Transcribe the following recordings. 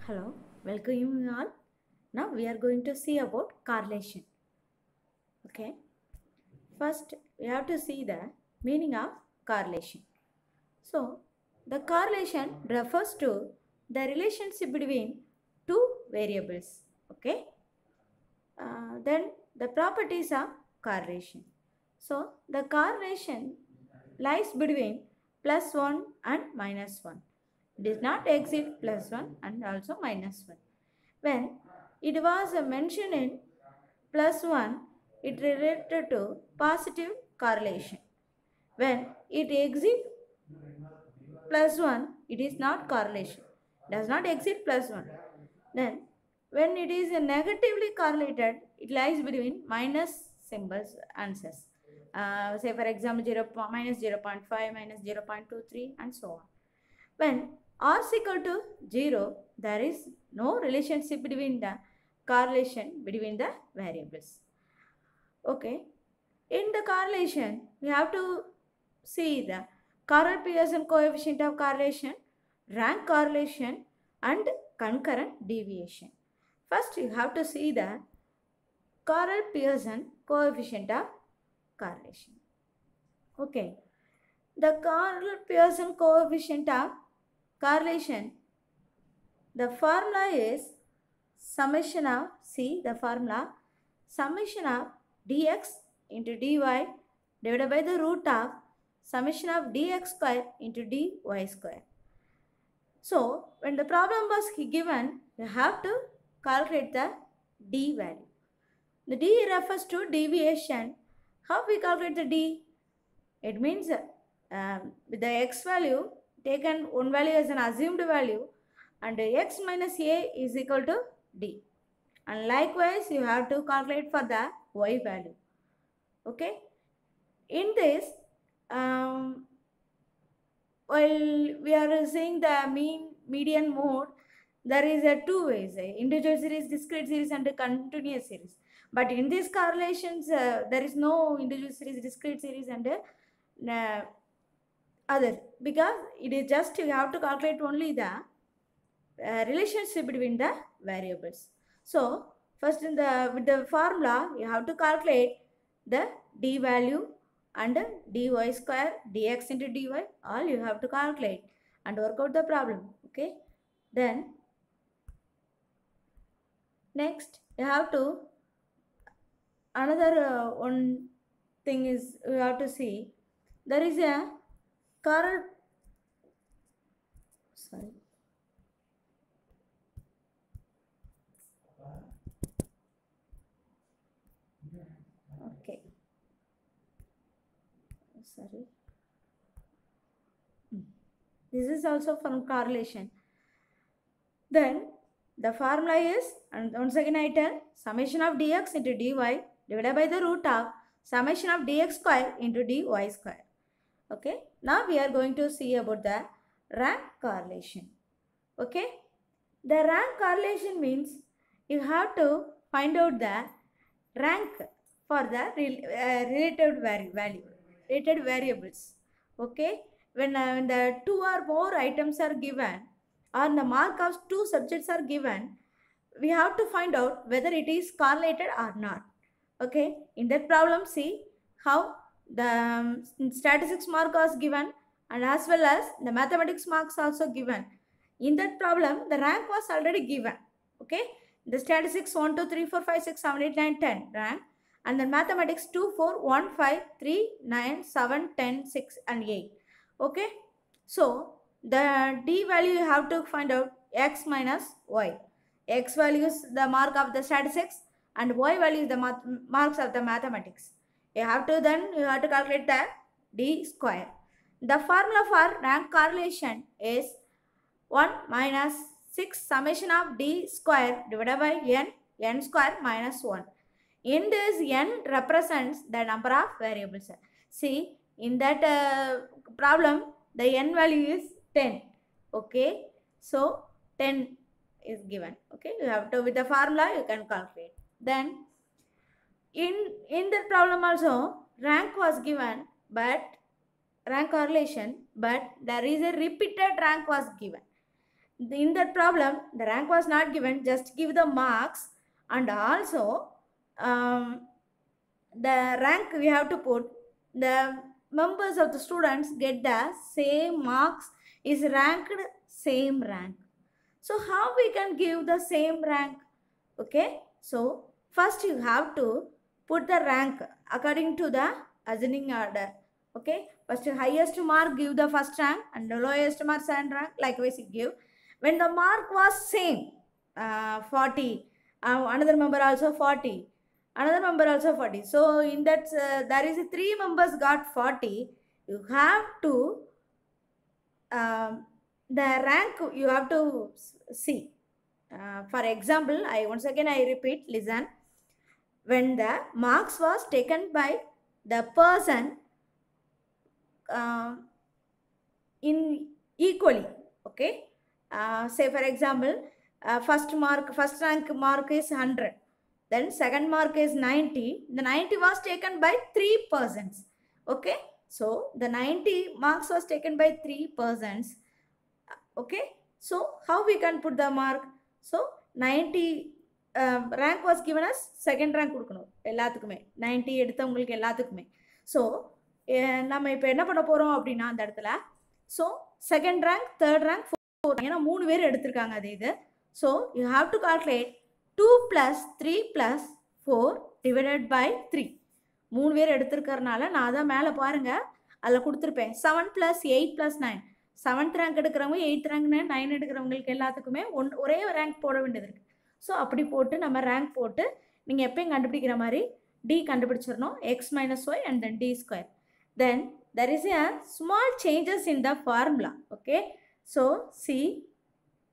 Hello, welcome you all. Now we are going to see about correlation. Okay, first we have to see the meaning of correlation. So, the correlation refers to the relationship between two variables. Okay, then the properties of correlation. So, the correlation lies between +1 and -1. It does not exceed +1 and also -1. When it was mentioned in +1, it related to positive correlation. When it exceeds +1, it is not correlation. Does not exceed +1. Then, when it is negatively correlated, it lies between minus symbols answers. Say for example, minus 0.5, minus 0.23 and so on. When r is equal to 0, there is no relationship between the correlation between the variables. Okay. In the correlation, we have to see the Carl-Pearson coefficient of correlation, rank correlation and concurrent deviation. First, you have to see the Carl-Pearson coefficient of correlation. Okay. The Carl-Pearson coefficient of correlation, the formula is summation of, see the formula, summation of dx into dy divided by the root of summation of dx square into dy square. So, when the problem was given, you have to calculate the d value. The d refers to deviation. How we calculate the d? It means with the x value, taken one value as an assumed value and x minus a is equal to d. And likewise, you have to calculate for the y value. Okay. In this, while we are seeing the mean median mode, there is two ways, individual series, discrete series and continuous series. But in these correlations, there is no individual series, discrete series and other, because it is just you have to calculate only the relationship between the variables. So, first with the formula, you have to calculate the d value and dy square, dx into dy, all you have to calculate and work out the problem. Okay. Then, next you have to, another one thing is you have to see, there is a sorry. Okay. Sorry. This is also from correlation. Then the formula is, and once again I tell, summation of dx into dy divided by the root of summation of dx square into dy square. Okay. Now we are going to see about the rank correlation. Okay. The rank correlation means you have to find out the rank for the related rated variables. Okay. When the two or more items are given or the mark of two subjects are given, we have to find out whether it is correlated or not. Okay. In that problem, see how the statistics mark was given and as well as the mathematics marks also given. In that problem, the rank was already given. Okay. The statistics 1, 2, 3, 4, 5, 6, 7, 8, 9, 10 rank. And then mathematics 2, 4, 1, 5, 3, 9, 7, 10, 6 and 8. Okay. So, the d value you have to find out x minus y. X value is the mark of the statistics and y value is the marks of the mathematics. You have to calculate the d square. The formula for rank correlation is 1 minus 6 summation of d square divided by n square minus 1. In this, n represents the number of variables. See, in that problem, the n value is 10. Okay. So, 10 is given. Okay. You have to, with the formula, you can calculate. Then, in that problem also, rank was given, but rank correlation, but there is a repeated rank was given. In that problem, the rank was not given, just give the marks, and also the rank we have to put, the members of the students get the same marks, is ranked same rank. So how we can give the same rank? Okay, so first you have to put the rank according to the ascending order. Okay, first highest mark give the first rank, and the lowest mark second rank, likewise you give. When the mark was same, 40, another member also 40, another member also 40. So in that there is 3 members got 40. You have to the rank you have to see. For example, once again I repeat, listen. When the marks was taken by the person in equally, okay, say for example, first rank mark is 100, then second mark is 90. The 90 was taken by 3 persons. Okay, so the 90 marks was taken by 3 persons. Okay, so how we can put the mark? So 90 rank was given as second rank கொடுக்கணும் எல்லாத்துக்குமே, 90 எடுத்தவங்களுக்கு எல்லாத்துக்குமே. So நம்ம இப்போ என்ன பண்ண போகிறோம் அப்படின்னா அந்த இடத்துல, so second rank, third rank, fourth, ஏன்னா 3 பேர் எடுத்திருக்காங்க அது இது. So you have to calculate 2 + 3 + 4 divided by 3. 3 பேர் எடுத்திருக்கிறதுனால நான் அதான் மேலே பாருங்கள் அதில் கொடுத்துருப்பேன். 7 + 8 + 9. 7th ரேங்க் எடுக்கிறவங்க, 8th ரேங்க், 9 எடுக்கிறவங்களுக்கு எல்லாத்துக்குமே ஒரே ரேங்க் போட வேண்டியது இருக்குது. ஸோ அப்படி போட்டு நம்ம ரேங்க் போட்டு நீங்கள் எப்பயும் கண்டுபிடிக்கிற மாதிரி D கண்டுபிடிச்சிடணும். x - y and then d². Then there is a small changes in the formula. Okay, so see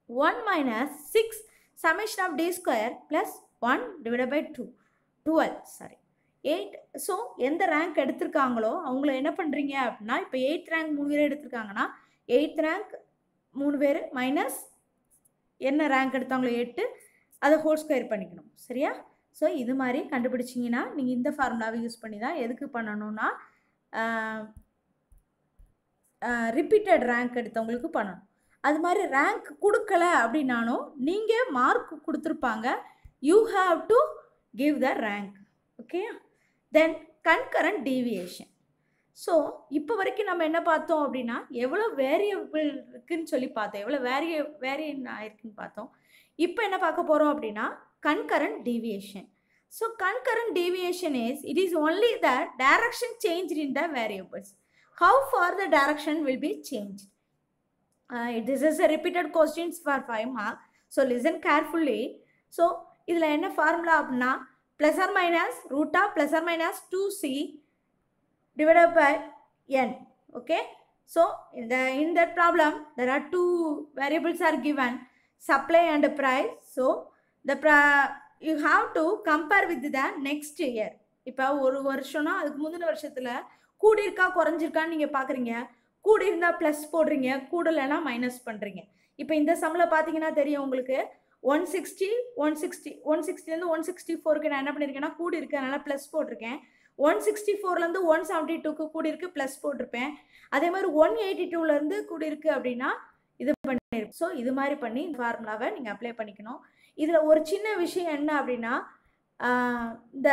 1 - 6 summation of d² + 1 divided by 2, 12, sorry 8. So எந்த ரேங்க் எடுத்திருக்காங்களோ அவங்கள என்ன பண்ணுறீங்க அப்படின்னா, இப்போ 8th ரேங்க் 3 பேர் எடுத்திருக்காங்கன்னா 8th ரேங்க் 3 பேர் மைனஸ் என்ன rank எடுத்தாங்களோ 8, அதை ஹோல் ஸ்கொயர் பண்ணிக்கணும். சரியா? ஸோ இது மாதிரி கண்டுபிடிச்சிங்கன்னா நீங்கள் இந்த ஃபார்முலாவை யூஸ் பண்ணி தான் எதுக்கு பண்ணணும்னா ரிப்பீட்டட் ரேங்க் எடுத்தவங்களுக்கு பண்ணணும். அது மாதிரி ரேங்க் கொடுக்கல அப்படின்னாலும் நீங்கள் மார்க் கொடுத்துருப்பாங்க, you have to give the rank. Okay, then concurrent deviation. So இப்போ வரைக்கும் நம்ம என்ன பார்த்தோம் அப்படின்னா, எவ்வளோ வேரியபிள் இருக்குதுன்னு சொல்லி பார்த்தோம், எவ்வளோ வேரியன் ஆயிருக்குன்னு பார்த்தோம். இப்போ என்ன பார்க்க போகிறோம் அப்படின்னா concurrent deviation. So concurrent deviation is, it is only the direction changed in the variables. How far the direction will be changed? This is a repeated questions for 5 marks. So listen carefully. So இதில் என்ன formula அப்படின்னா, plus or minus root of plus or minus 2c divided by n. Okay, so in that problem there are 2 variables are given, supply and price. So you have to compare with the next year. இப்போ ஒரு வருஷம்னா அதுக்கு முந்தின வருஷத்தில் கூடி இருக்கா குறைஞ்சிருக்கான்னு நீங்கள் பார்க்குறீங்க. கூடி இருந்தால் ப்ளஸ் போடுறீங்க, கூடலைன்னா மைனஸ் பண்ணுறீங்க. இப்போ இந்த சம்மில் பார்த்தீங்கன்னா தெரியும் உங்களுக்கு, 160 164க்கு நான் என்ன பண்ணியிருக்கேன்னா கூடி இருக்கு, அதனால் ப்ளஸ் போட்டிருக்கேன். 164 172க்கு கூடி இருக்கு, ப்ளஸ் போட்டிருப்பேன். அதே மாதிரி 182 கூடி இருக்கு அப்படின்னா இது பண்ணியிருப்பேன். ஸோ இது மாதிரி பண்ணி இந்த ஃபார்முலாவை நீங்கள் அப்ளை பண்ணிக்கணும். இதில் ஒரு சின்ன விஷயம் என்ன அப்படின்னா, இந்த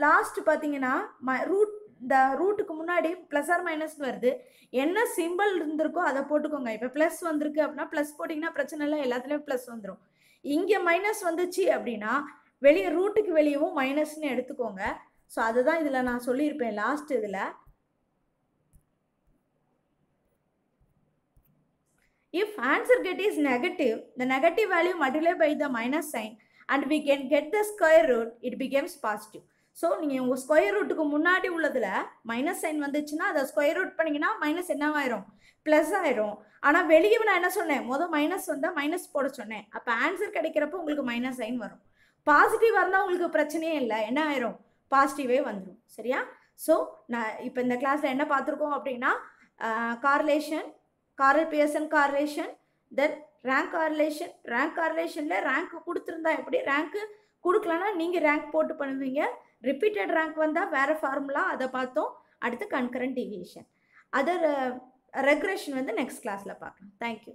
லாஸ்ட் பார்த்தீங்கன்னா இந்த ரூட்டுக்கு முன்னாடி ப்ளஸ் ஆர் மைனஸ் வருது, என்ன சிம்பிள் இருந்திருக்கோ அதை போட்டுக்கோங்க. இப்போ ப்ளஸ் வந்திருக்கு அப்படின்னா ப்ளஸ் போட்டிங்கன்னா பிரச்சனை இல்லை, எல்லாத்துலேயும் ப்ளஸ் வந்துடும். இங்கே மைனஸ் வந்துச்சு அப்படின்னா வெளியே ரூட்டுக்கு வெளியவும் மைனஸ்ன்னு எடுத்துக்கோங்க. ஸோ அதுதான் இதில் நான் சொல்லியிருப்பேன் லாஸ்ட் இதில். If answer get is negative, the negative value multiplied by the minus sign and we can get the square root, it becomes positive. So நீங்கள் உங்கள் ஸ்கொயர் ரூட்டுக்கு முன்னாடி உள்ளதில் மைனஸ் சைன் வந்துச்சுன்னா அதை ஸ்கொயர் ரூட் பண்ணிங்கன்னா மைனஸ் என்னவாயிரும், ப்ளஸ் ஆயிரும். ஆனால் வெளியே நான் என்ன சொன்னேன், மொதல் மைனஸ் வந்தால் மைனஸ் போட சொன்னேன். அப்போ ஆன்சர் கிடைக்கிறப்போ உங்களுக்கு மைனஸ் சைன் வரும். பாசிட்டிவ் இருந்தால் உங்களுக்கு பிரச்சனையே இல்லை, என்ன ஆயிரும், பாசிட்டிவே வந்துடும். சரியா? ஸோ நான் இப்போ இந்த கிளாஸில் என்ன பார்த்துருக்கோம் அப்படின்னா, கார்லேஷன், காரல் பியர்சன் கார்லேஷன், தென் ரேங்க் கார்லேஷன். ரேங்க் கார்லேஷனில் ரேங்க் கொடுத்துருந்தா எப்படி, ரேங்க்கு கொடுக்கலன்னா நீங்கள் ரேங்க் போட்டு பண்ணுவீங்க. ரிப்பீட்டட் ரேங்க் வந்தால் வேறு ஃபார்முலா, அதை பார்த்தோம். அடுத்து கன்கரண்ட் டீவியேஷன், அதர் ரெக்ரெஷன் வந்து நெக்ஸ்ட் கிளாஸில் பார்க்கலாம். தேங்க்யூ.